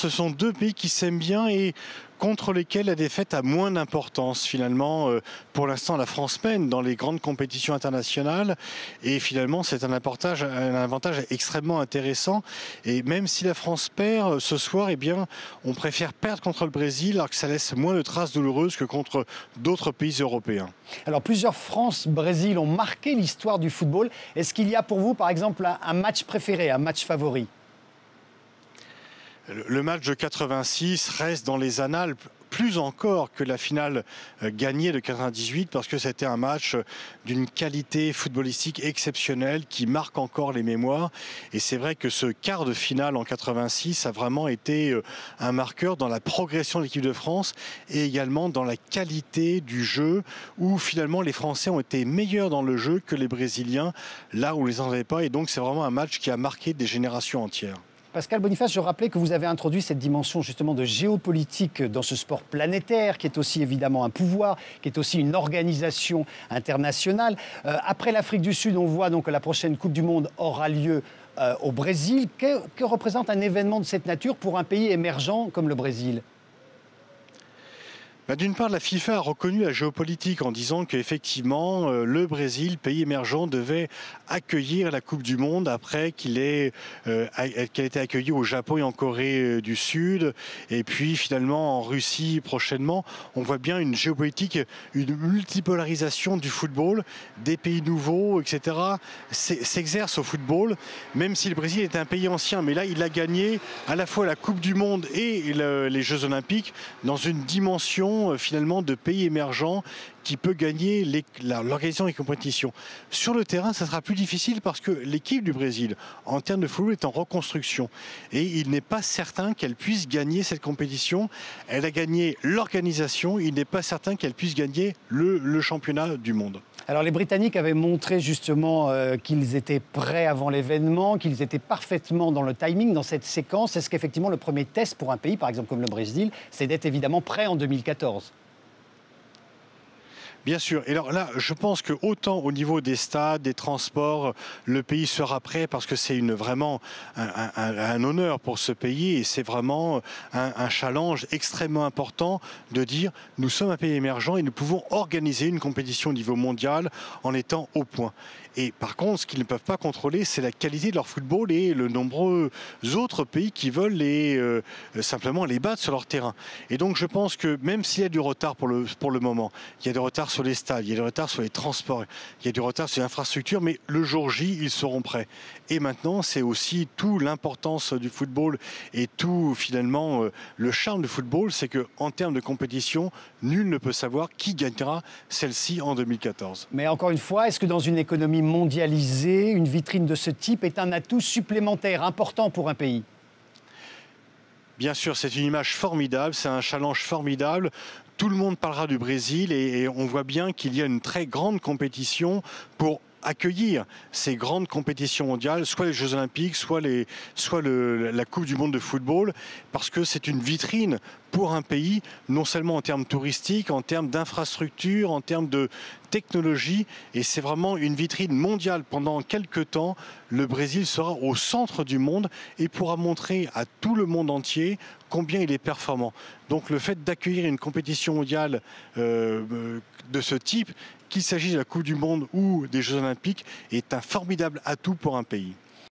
ce sont deux pays qui s'aiment bien et contre lesquels la défaite a moins d'importance finalement. Pour l'instant, la France mène dans les grandes compétitions internationales et finalement c'est un avantage extrêmement intéressant. Et même si la France perd ce soir, eh bien, on préfère perdre contre le Brésil alors que ça laisse moins de traces douloureuses que contre d'autres pays européens. Alors plusieurs France-Brésil ont marqué l'histoire du football. Est-ce qu'il y a pour vous par exemple un match préféré, un match favori ? Le match de 86 reste dans les annales plus encore que la finale gagnée de 98 parce que c'était un match d'une qualité footballistique exceptionnelle qui marque encore les mémoires. Et c'est vrai que ce quart de finale en 86 a vraiment été un marqueur dans la progression de l'équipe de France et également dans la qualité du jeu où finalement les Français ont été meilleurs dans le jeu que les Brésiliens là où ils les entendaient pas. Et donc c'est vraiment un match qui a marqué des générations entières. Pascal Boniface, je rappelais que vous avez introduit cette dimension justement de géopolitique dans ce sport planétaire, qui est aussi évidemment un pouvoir, qui est aussi une organisation internationale. Après l'Afrique du Sud, on voit donc que la prochaine Coupe du Monde aura lieu au Brésil. Que représente un événement de cette nature pour un pays émergent comme le Brésil ? D'une part, la FIFA a reconnu la géopolitique en disant qu'effectivement, le Brésil, pays émergent, devait accueillir la Coupe du Monde après qu'elle ait été accueillie au Japon et en Corée du Sud. Et puis finalement en Russie prochainement. On voit bien une géopolitique, une multipolarisation du football, des pays nouveaux, etc. s'exerce au football, même si le Brésil est un pays ancien. Mais là, il a gagné à la fois la Coupe du Monde et les Jeux Olympiques dans une dimension finalement de pays émergents qui peut gagner l'organisation des compétitions. Sur le terrain, ça sera plus difficile parce que l'équipe du Brésil, en termes de football, est en reconstruction. Et il n'est pas certain qu'elle puisse gagner cette compétition. Elle a gagné l'organisation, il n'est pas certain qu'elle puisse gagner le championnat du monde. Alors les Britanniques avaient montré justement qu'ils étaient prêts avant l'événement, qu'ils étaient parfaitement dans le timing, dans cette séquence. Est-ce qu'effectivement le premier test pour un pays, par exemple comme le Brésil, c'est d'être évidemment prêt en 2014 ? Bien sûr. Et alors là, je pense que autant au niveau des stades, des transports, le pays sera prêt parce que c'est vraiment un honneur pour ce pays et c'est vraiment un challenge extrêmement important de dire nous sommes un pays émergent et nous pouvons organiser une compétition au niveau mondial en étant au point. Et par contre, ce qu'ils ne peuvent pas contrôler, c'est la qualité de leur football et le nombreux autres pays qui veulent simplement les battre sur leur terrain. Et donc je pense que même s'il y a du retard pour le moment, il y a du retard sur les stades, il y a du retard sur les transports, il y a du retard sur les infrastructures, mais le jour J, ils seront prêts. Et maintenant, c'est aussi tout l'importance du football et tout finalement le charme du football, c'est qu'en termes de compétition, nul ne peut savoir qui gagnera celle-ci en 2014. Mais encore une fois, est-ce que dans une économie mondialisée, une vitrine de ce type est un atout supplémentaire important pour un pays ? Bien sûr, c'est une image formidable, c'est un challenge formidable. Tout le monde parlera du Brésil et on voit bien qu'il y a une très grande compétition pour accueillir ces grandes compétitions mondiales, soit les Jeux Olympiques, soit la Coupe du Monde de football, parce que c'est une vitrine pour un pays, non seulement en termes touristiques, en termes d'infrastructures, en termes de technologie, et c'est vraiment une vitrine mondiale. Pendant quelques temps, le Brésil sera au centre du monde et pourra montrer à tout le monde entier combien il est performant. Donc le fait d'accueillir une compétition mondiale de ce type, qu'il s'agisse de la Coupe du Monde ou des Jeux Olympiques, est un formidable atout pour un pays.